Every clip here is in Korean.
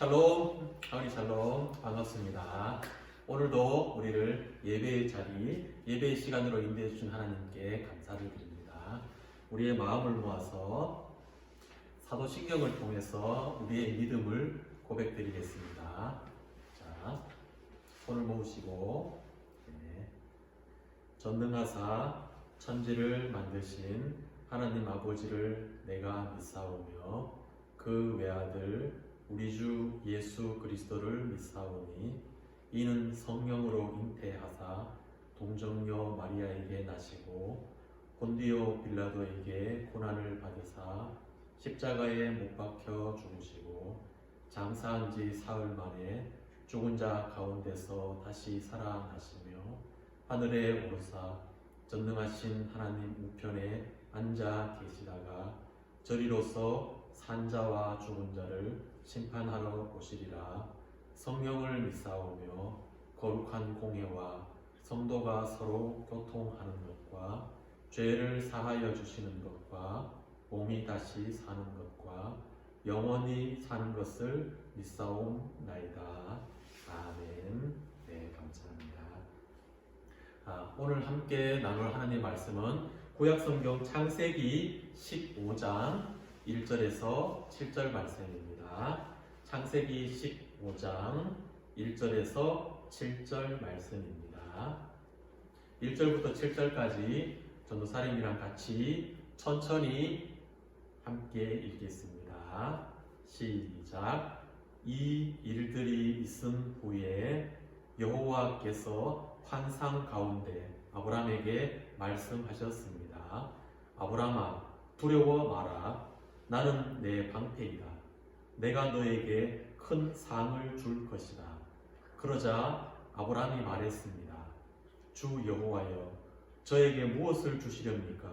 샬롬, 하은이 샬롬, 반갑습니다. 오늘도 우리를 예배의 자리, 예배의 시간으로 인도해 주신 하나님께 감사를 드립니다. 우리의 마음을 모아서 사도신경을 통해서 우리의 믿음을 고백드리겠습니다. 자, 손을 모으시고, 전능하사 천지를 만드신 하나님 아버지를 내가 믿사오며 그 외아들 우리 주 예수 그리스도를 믿사오니 이는 성령으로 잉태하사 동정녀 마리아에게 나시고 본디오 빌라도에게 고난을 받으사 십자가에 못 박혀 죽으시고 장사한 지 사흘 만에 죽은 자 가운데서 다시 살아나시며 하늘에 오르사 전능하신 하나님 우편에 앉아 계시다가 저리로서 산자와 죽은 자를 심판하러 오시리라. 성령을 믿사오며 거룩한 공회와 성도가 서로 교통하는 것과 죄를 사하여 주시는 것과 몸이 다시 사는 것과 영원히 사는 것을 믿사옵나이다. 아멘. 네, 감사합니다. 오늘 함께 나눌 하나님의 말씀은 구약성경 창세기 15장 1절에서 7절 말씀입니다. 창세기 15장 1절에서 7절 말씀입니다. 1절부터 7절까지 전도사님이랑 같이 천천히 함께 읽겠습니다. 시작. 이 일들이 있은 후에 여호와께서 환상 가운데 아브라함에게 말씀하셨습니다. 아브라함아, 두려워 마라. 나는 내 방패이다. 내가 너에게 큰 상을 줄 것이다. 그러자 아브라함이 말했습니다. 주 여호와여, 저에게 무엇을 주시렵니까?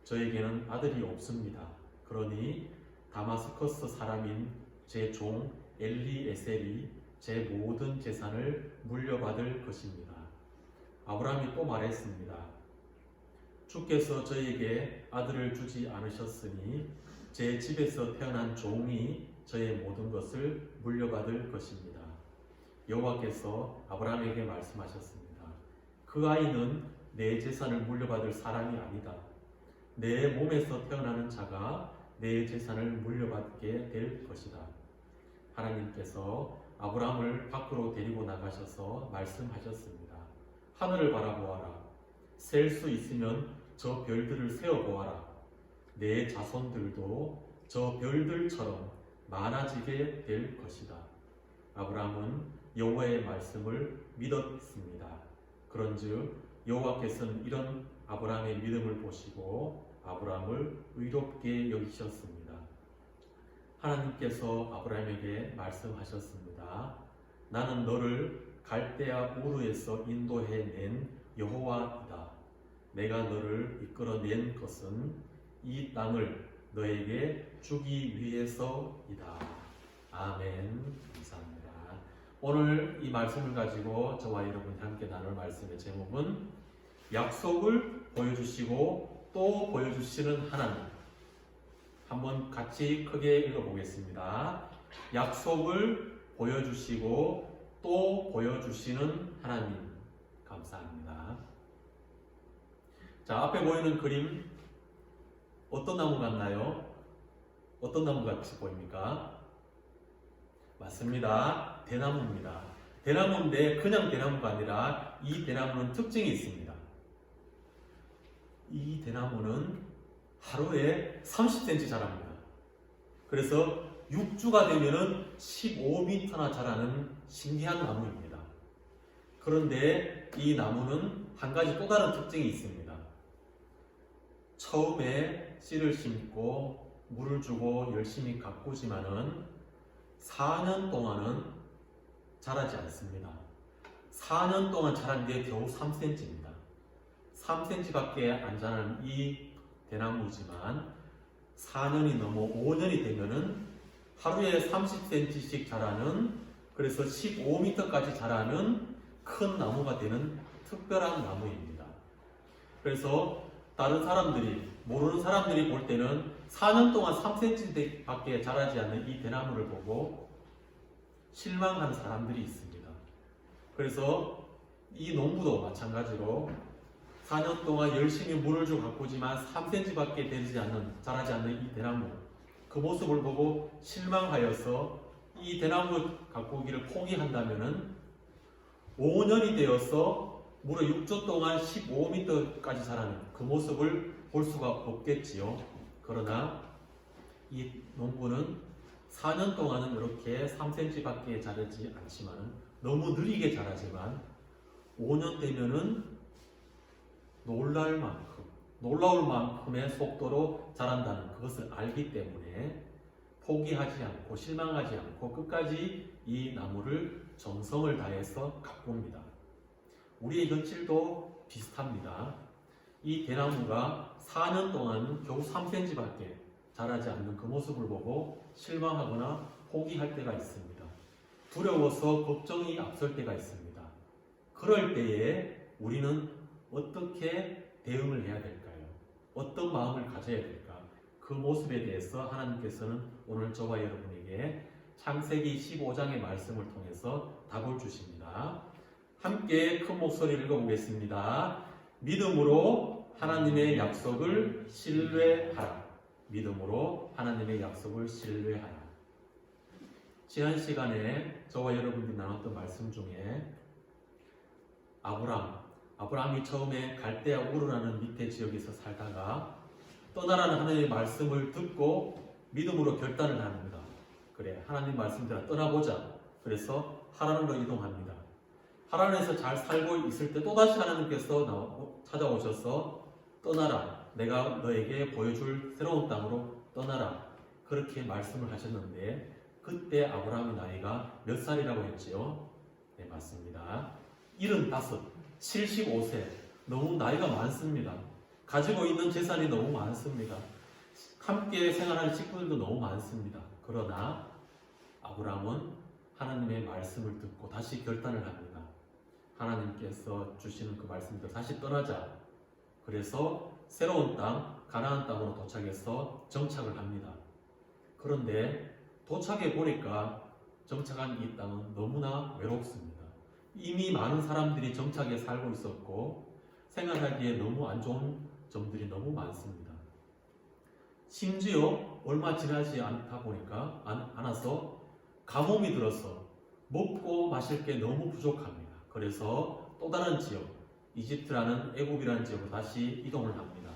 저에게는 아들이 없습니다. 그러니 다마스커스 사람인 제 종 엘리에셀이 제 모든 재산을 물려받을 것입니다. 아브라함이 또 말했습니다. 주께서 저에게 아들을 주지 않으셨으니 제 집에서 태어난 종이 저의 모든 것을 물려받을 것입니다. 여호와께서 아브라함에게 말씀하셨습니다. 그 아이는 내 재산을 물려받을 사람이 아니다. 내 몸에서 태어나는 자가 내 재산을 물려받게 될 것이다. 하나님께서 아브라함을 밖으로 데리고 나가셔서 말씀하셨습니다. 하늘을 바라보아라. 셀 수 있으면 저 별들을 세어보아라. 내 자손들도 저 별들처럼 많아지게 될 것이다. 아브라함은 여호와의 말씀을 믿었습니다. 그런즉 여호와께서는 이런 아브라함의 믿음을 보시고 아브라함을 의롭게 여기셨습니다. 하나님께서 아브라함에게 말씀하셨습니다. 나는 너를 갈대아 우르에서 인도해낸 여호와이다. 내가 너를 이끌어낸 것은 이 땅을 너에게 주기 위해서이다. 아멘. 감사합니다. 오늘 이 말씀을 가지고 저와 여러분이 함께 나눌 말씀의 제목은 약속을 보여주시고 또 보여주시는 하나님. 한번 같이 크게 읽어보겠습니다. 약속을 보여주시고 또 보여주시는 하나님. 감사합니다. 자, 앞에 보이는 그림 어떤 나무 같나요? 어떤 나무 같이 보입니까? 맞습니다. 대나무입니다. 대나무인데 그냥 대나무가 아니라 이 대나무는 특징이 있습니다. 이 대나무는 하루에 30cm 자랍니다. 그래서 6주가 되면은 15m나 자라는 신기한 나무입니다. 그런데 이 나무는 한 가지 또 다른 특징이 있습니다. 처음에 씨를 심고 물을 주고 열심히 가꾸지만은 4년 동안은 자라지 않습니다. 4년 동안 자란 게 겨우 3cm입니다. 3cm밖에 안 자라는 이 대나무지만 4년이 넘어 5년이 되면은 하루에 30cm씩 자라는, 그래서 15m까지 자라는 큰 나무가 되는 특별한 나무입니다. 그래서 다른 사람들이, 모르는 사람들이 볼 때는 4년 동안 3cm밖에 자라지 않는 이 대나무를 보고 실망하는 사람들이 있습니다. 그래서 이 농부도 마찬가지로 4년 동안 열심히 물을 주고 가꾸지만 3cm밖에 자라지 않는 이 대나무, 그 모습을 보고 실망하여서 이 대나무 가꾸기를 포기한다면은 5년이 되어서 무려 6조 동안 15m까지 자라는 그 모습을 볼 수가 없겠지요. 그러나 이 농부는 4년 동안은 이렇게 3cm밖에 자라지 않지만 너무 느리게 자라지만 5년 되면은 놀라울 만큼의 속도로 자란다는 그것을 알기 때문에 포기하지 않고 실망하지 않고 끝까지 이 나무를 정성을 다해서 가꿉니다. 우리의 현실도 비슷합니다. 이 대나무가 4년 동안 겨우 3cm밖에 자라지 않는 그 모습을 보고 실망하거나 포기할 때가 있습니다. 두려워서 걱정이 앞설 때가 있습니다. 그럴 때에 우리는 어떻게 대응을 해야 될까요? 어떤 마음을 가져야 될까? 그 모습에 대해서 하나님께서는 오늘 저와 여러분에게 창세기 15장의 말씀을 통해서 답을 주십니다. 함께 큰 목소리를 읽어보겠습니다. 믿음으로 하나님의 약속을 신뢰하라. 믿음으로 하나님의 약속을 신뢰하라. 지난 시간에 저와 여러분들이 나눴던 말씀 중에 아브라함이 처음에 갈대아 우르라는 밑에 지역에서 살다가 떠나라는 하나님의 말씀을 듣고 믿음으로 결단을 합니다. 그래, 하나님 말씀대로 떠나보자. 그래서 하란으로 이동합니다. 하란에서 잘 살고 있을 때 또다시 하나님께서 찾아오셔서 떠나라. 내가 너에게 보여줄 새로운 땅으로 떠나라. 그렇게 말씀을 하셨는데 그때 아브라함의 나이가 몇 살이라고 했지요? 네, 맞습니다. 75, 75세. 너무 나이가 많습니다. 가지고 있는 재산이 너무 많습니다. 함께 생활하는 식구들도 너무 많습니다. 그러나 아브라함은 하나님의 말씀을 듣고 다시 결단을 합니다. 하나님께서 주시는 그 말씀대로 다시 떠나자. 그래서 새로운 땅, 가나안 땅으로 도착해서 정착을 합니다. 그런데 도착해 보니까 정착한 이 땅은 너무나 외롭습니다. 이미 많은 사람들이 정착해 살고 있었고 생활하기에 너무 안 좋은 점들이 너무 많습니다. 심지어 얼마 지나지 않아서 가뭄이 들어서 먹고 마실 게 너무 부족합니다. 그래서 또 다른 지역, 이집트라는 애굽이라는 지역으로 다시 이동을 합니다.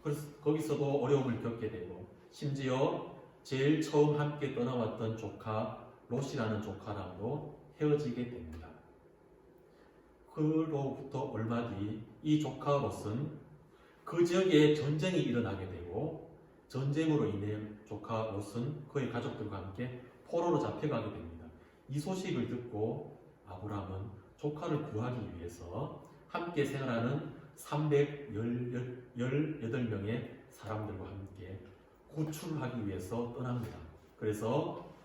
그래서 거기서도 어려움을 겪게 되고 심지어 제일 처음 함께 떠나왔던 조카 롯이라는 조카랑도 헤어지게 됩니다. 그로부터 얼마 뒤 이 조카 롯은 그 지역에 전쟁이 일어나게 되고 전쟁으로 인해 조카 롯은 그의 가족들과 함께 포로로 잡혀가게 됩니다. 이 소식을 듣고 아브라함은 조카를 구하기 위해서 함께 생활하는 318명의 사람들과 함께 구출을 하기 위해서 떠납니다. 그래서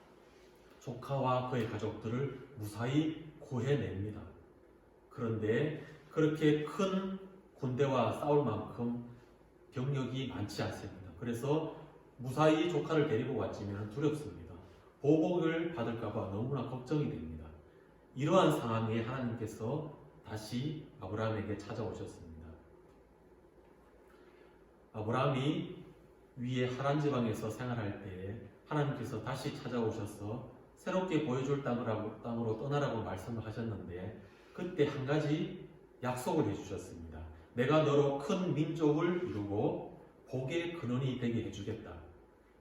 조카와 그의 가족들을 무사히 구해냅니다. 그런데 그렇게 큰 군대와 싸울 만큼 병력이 많지 않습니다. 그래서 무사히 조카를 데리고 왔지만 두렵습니다. 보복을 받을까봐 너무나 걱정이 됩니다. 이러한 상황에 하나님께서 다시 아브라함에게 찾아오셨습니다. 아브라함이 위에 하란 지방에서 생활할 때에 하나님께서 다시 찾아오셔서 새롭게 보여줄 땅으로 떠나라고 말씀을 하셨는데 그때 한 가지 약속을 해주셨습니다. 내가 너로 큰 민족을 이루고 복의 근원이 되게 해주겠다.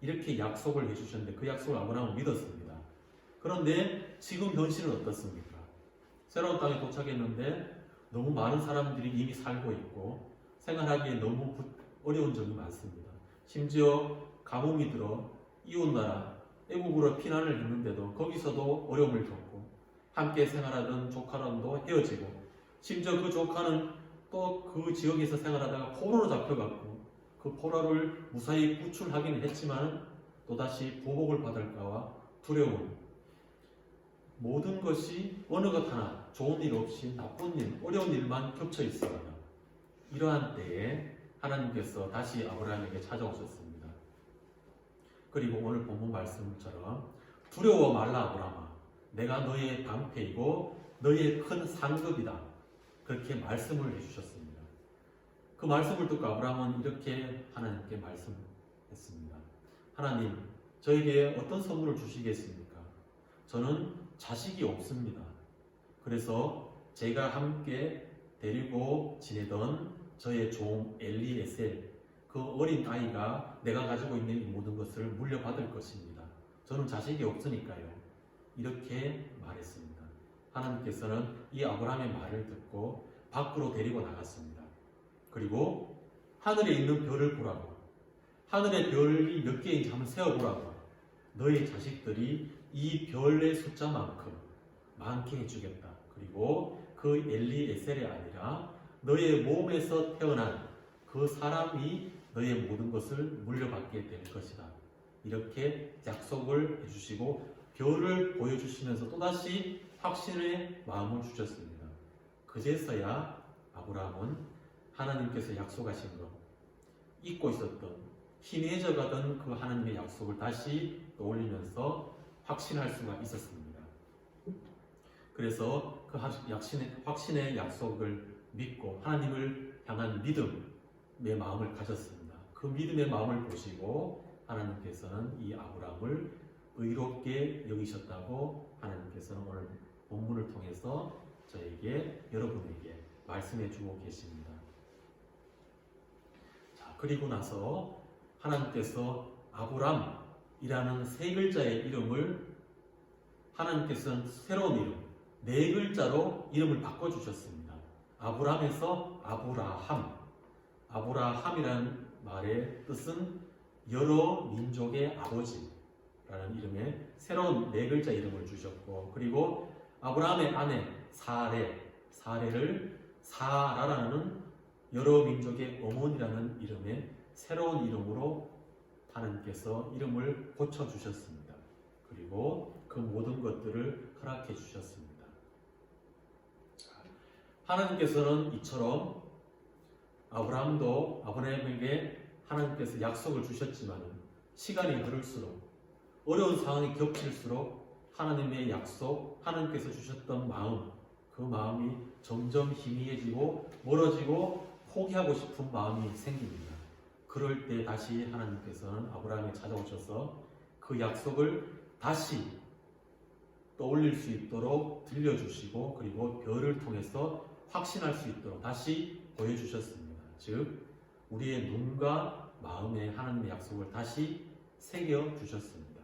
이렇게 약속을 해주셨는데 그 약속을 아브라함은 믿었습니다. 그런데 지금 현실은 어떻습니까? 새로운 땅에 도착했는데 너무 많은 사람들이 이미 살고 있고 생활하기에 너무 어려운 점이 많습니다. 심지어 가뭄이 들어 이웃나라 애국으로 피난을 했는데도 거기서도 어려움을 겪고 함께 생활하던 조카랑도 헤어지고 심지어 그 조카는 또 그 지역에서 생활하다가 포로로 잡혀갔고 그 포로를 무사히 구출하기는 했지만 또다시 보복을 받을까와 두려운 모든 것이 어느 것 하나 좋은 일 없이 나쁜 일, 어려운 일만 겹쳐 있습니다. 이러한 때에 하나님께서 다시 아브라함에게 찾아오셨습니다. 그리고 오늘 본문 말씀처럼 두려워 말라 아브라함아 내가 너의 방패이고 너의 큰 상급이다. 그렇게 말씀을 해주셨습니다. 그 말씀을 듣고 아브라함은 이렇게 하나님께 말씀했습니다. 하나님, 저에게 어떤 선물을 주시겠습니까? 저는 자식이 없습니다. 그래서 제가 함께 데리고 지내던 저의 종 엘리에셀, 그 어린 아이가 내가 가지고 있는 이 모든 것을 물려받을 것입니다. 저는 자식이 없으니까요. 이렇게 말했습니다. 하나님께서는 이 아브라함의 말을 듣고 밖으로 데리고 나갔습니다. 그리고 하늘에 있는 별을 보라고, 하늘의 별이 몇 개인지 한번 세어보라고, 너의 자식들이 이 별의 숫자만큼 많게 해주겠다. 그리고 그 엘리에셀이 아니라 너의 몸에서 태어난 그 사람이 너의 모든 것을 물려받게 될 것이다. 이렇게 약속을 해주시고 별을 보여주시면서 또다시 확신의 마음을 주셨습니다. 그제서야 아브라함은 하나님께서 약속하신 것, 잊고 있었던, 희미해져 가던 그 하나님의 약속을 다시 떠올리면서 확신할 수가 있었습니다. 그래서 그 확신의 약속을 믿고 하나님을 향한 믿음의 마음을 가졌습니다. 그 믿음의 마음을 보시고 하나님께서는 이 아브라함을 의롭게 여기셨다고 하나님께서는 오늘 본문을 통해서 저에게, 여러분에게 말씀해 주고 계십니다. 자, 그리고 나서 하나님께서 아브람이라는 세 글자의 이름을 하나님께서는 새로운 이름, 네 글자로 이름을 바꿔주셨습니다. 아브람에서 아브라함. 아브라함이라는 말의 뜻은 여러 민족의 아버지라는 이름의 새로운 네 글자 이름을 주셨고, 그리고 아브라함의 아내 사레를 사라라는 여러 민족의 어머니라는 이름의 새로운 이름으로 하나님께서 이름을 고쳐주셨습니다. 그리고 그 모든 것들을 허락해 주셨습니다. 하나님께서는 이처럼 아브라함에게 하나님께서 약속을 주셨지만 시간이 흐를수록, 어려운 상황이 겹칠수록 하나님의 약속, 하나님께서 주셨던 마음, 그 마음이 점점 희미해지고 멀어지고 포기하고 싶은 마음이 생깁니다. 그럴 때 다시 하나님께서는 아브라함에 찾아오셔서 그 약속을 다시 떠올릴 수 있도록 들려주시고, 그리고 별을 통해서 확신할 수 있도록 다시 보여주셨습니다. 즉, 우리의 눈과 마음에 하나님의 약속을 다시 새겨주셨습니다.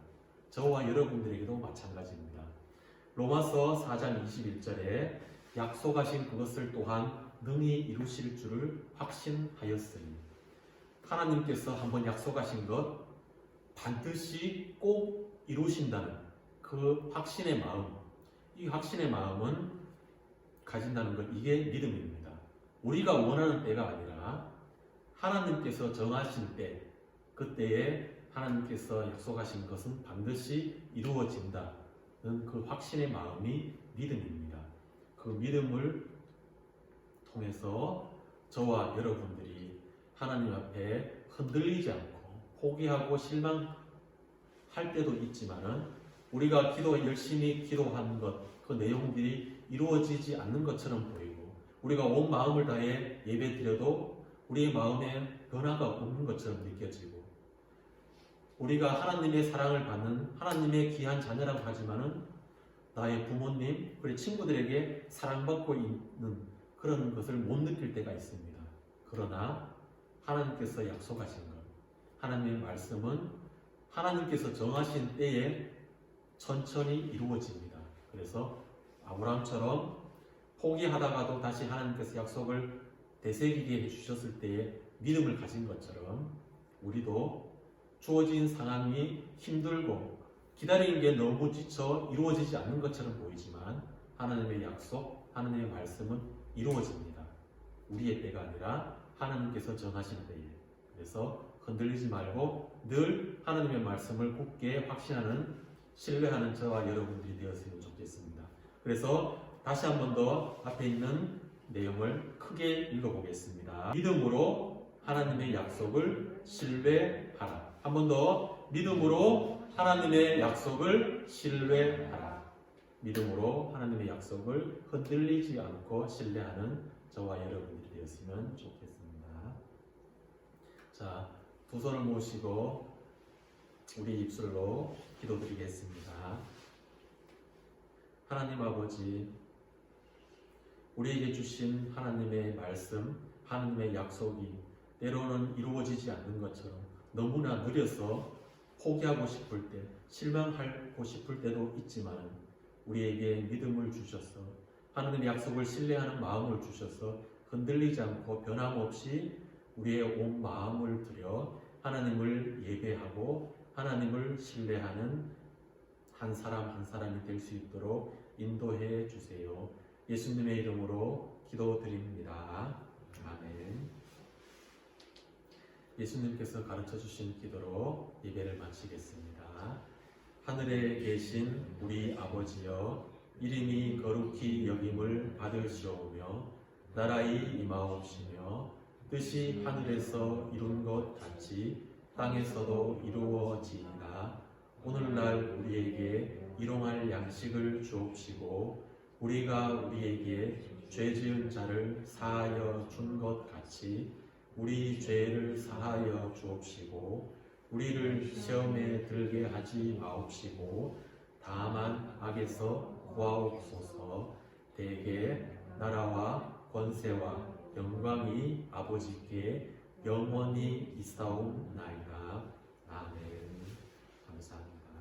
저와 여러분들에게도 마찬가지입니다. 로마서 4장 21절에 약속하신 그것을 또한 능히 이루실 줄을 확신하였으니, 하나님께서 한번 약속하신 것 반드시 꼭 이루신다는 그 확신의 마음, 이 확신의 마음은 가진다는 것, 이게 믿음입니다. 우리가 원하는 때가 아니라 하나님께서 정하신 때, 그때에 하나님께서 약속하신 것은 반드시 이루어진다는 그 확신의 마음이 믿음입니다. 그 믿음을 통해서 저와 여러분들이 하나님 앞에 흔들리지 않고 포기하고 실망할 때도 있지만은, 우리가 열심히 기도한 것, 그 내용들이 이루어지지 않는 것처럼 보이고, 우리가 온 마음을 다해 예배 드려도 우리의 마음에 변화가 없는 것처럼 느껴지고, 우리가 하나님의 사랑을 받는 하나님의 귀한 자녀라고 하지만은 나의 부모님, 그리고 친구들에게 사랑받고 있는 그런 것을 못 느낄 때가 있습니다. 그러나 하나님께서 약속하신 것, 하나님의 말씀은 하나님께서 정하신 때에 천천히 이루어집니다. 그래서 아브라함처럼 포기하다가도 다시 하나님께서 약속을 되새기게 해주셨을 때에 믿음을 가진 것처럼, 우리도 주어진 상황이 힘들고 기다리는 게 너무 지쳐 이루어지지 않는 것처럼 보이지만 하나님의 약속, 하나님의 말씀은 이루어집니다. 우리의 때가 아니라 하나님께서 정하신 때에. 그래서 흔들리지 말고 늘 하나님의 말씀을 굳게 확신하는, 신뢰하는 저와 여러분들이 되었으면 좋겠습니다. 그래서 다시 한 번 더 앞에 있는 내용을 크게 읽어보겠습니다. 믿음으로 하나님의 약속을 신뢰하라. 한 번 더, 믿음으로 하나님의 약속을 신뢰하라. 믿음으로 하나님의 약속을 흔들리지 않고 신뢰하는 저와 여러분들이 되었으면 좋겠습니다. 자, 두 손을 모시고 우리 입술로 기도드리겠습니다. 하나님 아버지, 우리에게 주신 하나님의 말씀, 하나님의 약속이 때로는 이루어지지 않는 것처럼 너무나 느려서 포기하고 싶을 때, 실망하고 싶을 때도 있지만 우리에게 믿음을 주셔서 하나님의 약속을 신뢰하는 마음을 주셔서 흔들리지 않고 변함없이 우리의 온 마음을 들여 하나님을 예배하고 하나님을 신뢰하는 한 사람 한 사람이 될 수 있도록 인도해 주세요. 예수님의 이름으로 기도드립니다. 아멘. 예수님께서 가르쳐 주신 기도로 예배를 마치겠습니다. 하늘에 계신 우리 아버지여, 이름이 거룩히 여김을 받으시오며 나라의 임하옵시며 뜻이 하늘에서 이룬 것 같이 땅에서도 이루어지이다. 오늘날 우리에게 일용할 양식을 주옵시고 우리가 우리에게 죄 지은 자를 사하여 준 것 같이 우리 죄를 사하여 주옵시고 우리를 시험에 들게 하지 마옵시고 다만 악에서 구하옵소서. 대개 나라와 권세와 영광이 아버지께 영원히 있사옵나이다. 아멘. 감사합니다.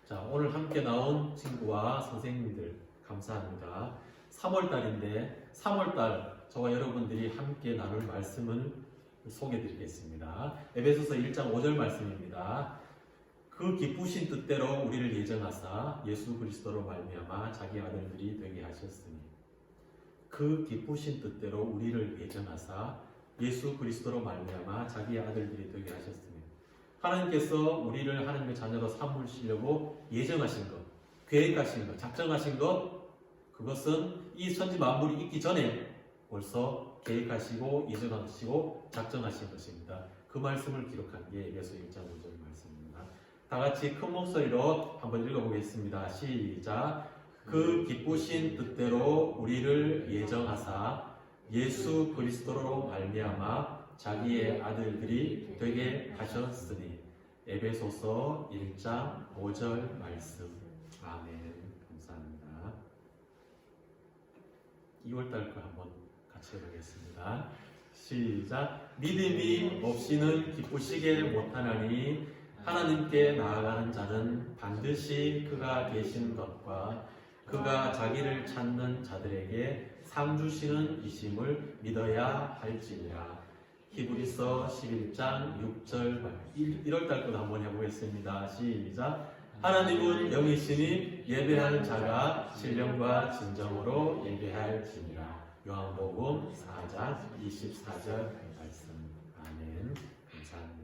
자, 오늘 함께 나온 친구와 선생님들 감사합니다. 3월달인데 3월달 저와 여러분들이 함께 나눌 말씀을 소개해드리겠습니다. 에베소서 1장 5절 말씀입니다. 그 기쁘신 뜻대로 우리를 예정하사 예수 그리스도로 말미암아 자기 아들들이 되게 하셨으니, 그 기쁘신 뜻대로 우리를 예정하사 예수 그리스도로 말미암아 자기 아들들이 되게 하셨으니, 하나님께서 우리를 하나님의 자녀로 삼으시려고 예정하신 것, 계획하신 것, 작정하신 것, 그것은 이 천지 만물이 있기 전에 벌써 계획하시고 예정하시고 작정하신 것입니다. 그 말씀을 기록한 게 에베소 1장 5절 말씀입니다. 다 같이 큰 목소리로 한번 읽어보겠습니다. 시작. 그 기쁘신 뜻대로 우리를 예정하사 예수 그리스도로 말미암아 자기의 아들들이 되게 하셨으니. 에베소서 1장 5절 말씀. 아멘. 감사합니다. 2월달 거 한번 같이 해보겠습니다. 시작. 믿음이 없이는 기쁘시게 못하나니 하나님께 나아가는 자는 반드시 그가 계신 것과 그가 자기를 찾는 자들에게 상 주시는 이심을 믿어야 할지니라. 히브리서 11장 6절 1월달 것도 한번 해보겠습니다. 시작. 하나님은 영이시니 예배하는 자가 신령과 진정으로 예배할지니라. 요한복음 4장 24절 말씀. 아멘. 감사합니다.